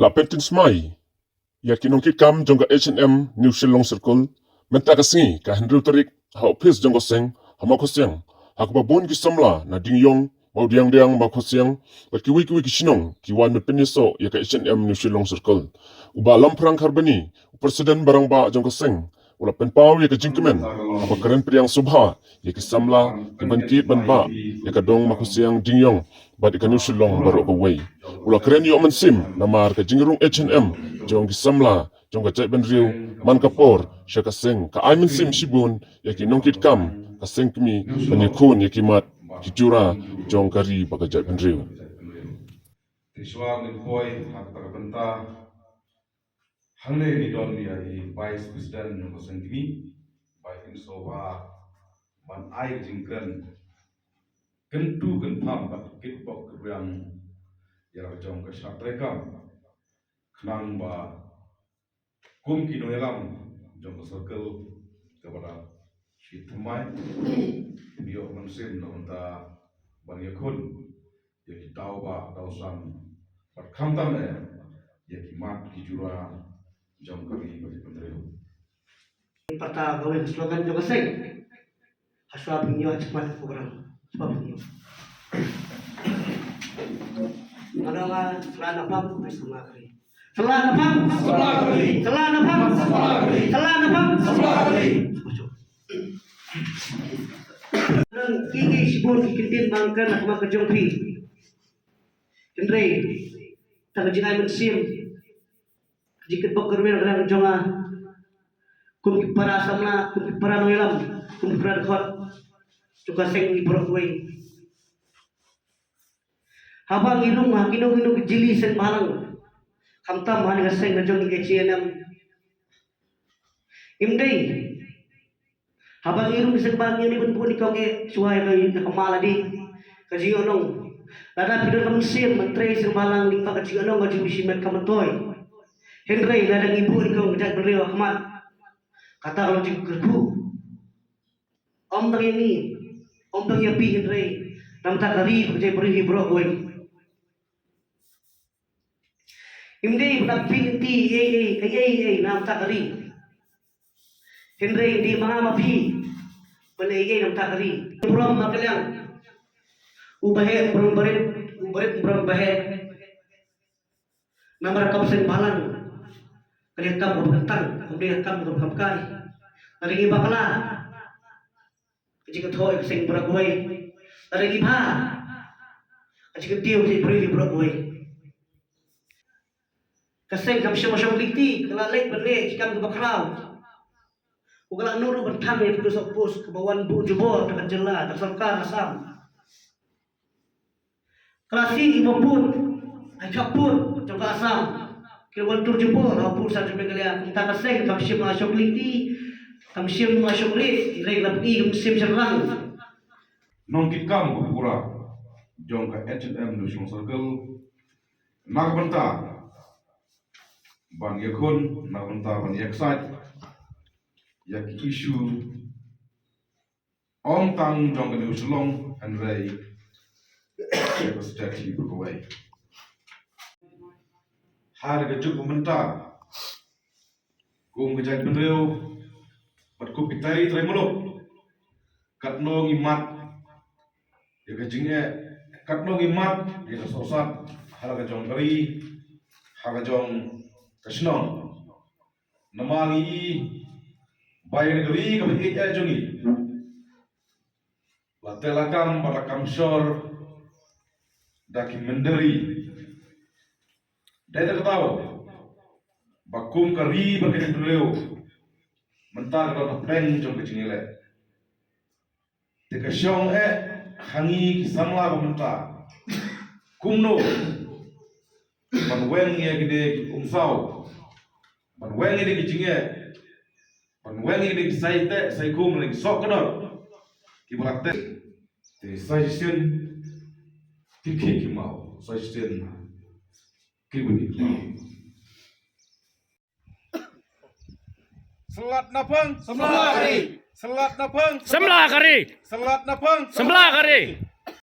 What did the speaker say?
Lapetin smai, ya kinongkit kam jongga H&M New Shillong Circle, menta kasingi ka Henry Tarik ha office jongga seng, hama kosyang, hakba bon ki samla na dingyong, mau diang ma kosyang, bat kiwi kisinong, kiwan met peniso ya ka H&M New Shillong Circle. Uba lam perang karbani, presiden barang ba jongga seng, ula penpau ya ka jingkemen, apa keren priang subha, ya ki samla, ki bankit ban ba, ya ka dong ma kosyang dingyong, bat ka New Shillong baro ka way. Ula keren yo mensim namar ka jingrung H&M jong ki samla jong ka jai ben riu man ka por sha ka seng ka ai mensim shibun ya ki nongkit kam ka seng kmi bani khun ya ki mat ki jura jong ka ri ba ka jai ben riu. Tiswag ni Poy hak takapenta hangne ni don dia i Vice President ng Sentimi by Insoba man ai jingkran kentu kan pam ba kitbok yang ya jong ka satrekam knang ba kum kino elam jong ka circle kepada situmai bio mansim na unta bangyakun ya kitau ba tausan pat khamtam ya kimat kijura jong kari bagi pentreo Pata gawin slogan juga sing haswa binyo cepat program sebab binyo ada nga selana pam bersama kali selana pam selana pam dan kini sibuk dikintin bangkan sama kejongpi jendrei tak jinai mensim jika bekerja dengan jonga kum para samla kum para noelam kum para khot juga seng ni Broadway habang ilung ma kino jili sen balang kamtam han ga seng jong ke H&M imdei habang ilung sen bang ni pun pun ko ke suai ga kamala di ka jionong lada pidon kam sim mentre sen balang li pa ka jionong ga jimi simet kamatoy Henry lada ibu ni ko jak beliau Ahmad kata kalau jengkerku om tang ini om tang yapi Henry nam tak kari kerja beri Broadway imde budak pinti nam tak kari Henry di mga mapi pelai nam tak kari puram makalang ubahe puram baret puram bahe namar kapsen balang kalian kamu bertang kemudian kamu berkamkai dari ibakala jika thoi sing Broadway dari iba jika dia si beri Broadway kaseng kam syam likti kala lek berde jika bebakrau ukala nuru bertam ya terus opus kebawan bu jubor dekat jela tersangka asam klasi ibopun ajapun coba asam kira tur jubor opun sa jumpa kalian kita kaseng kam syam masuk likti kam syam masuk lit ilai lapi kam syam serang nongkit kam kupura jong ka H&M New Shillong Circle nakabenta ban yakun nakabenta ban yaksat yak isu om tang jong ka New Shillong and ray yak stati berkawai harga juk benta kum kejat benreu pat ku pitai tremolo katno ngimat ya kajinge katno ngimat ya sosat halaga jong kari haga jong kasnon namali bayan kari ka bagi ya jongi latelakam balakam shor documentary data ketawa bakum kari bagi dreo mentar kalau peng jong kecingile teka syong hangi kisamla bamenta kumno man weng ye gede umsau man weng ye kecingge man weng ye saite sai kum le sok kador ki balate te suggestion ki mau suggestion ki budi Selat napang Sebelah kari. Selat napang Sebelah kari. Selat napang Sebelah kari.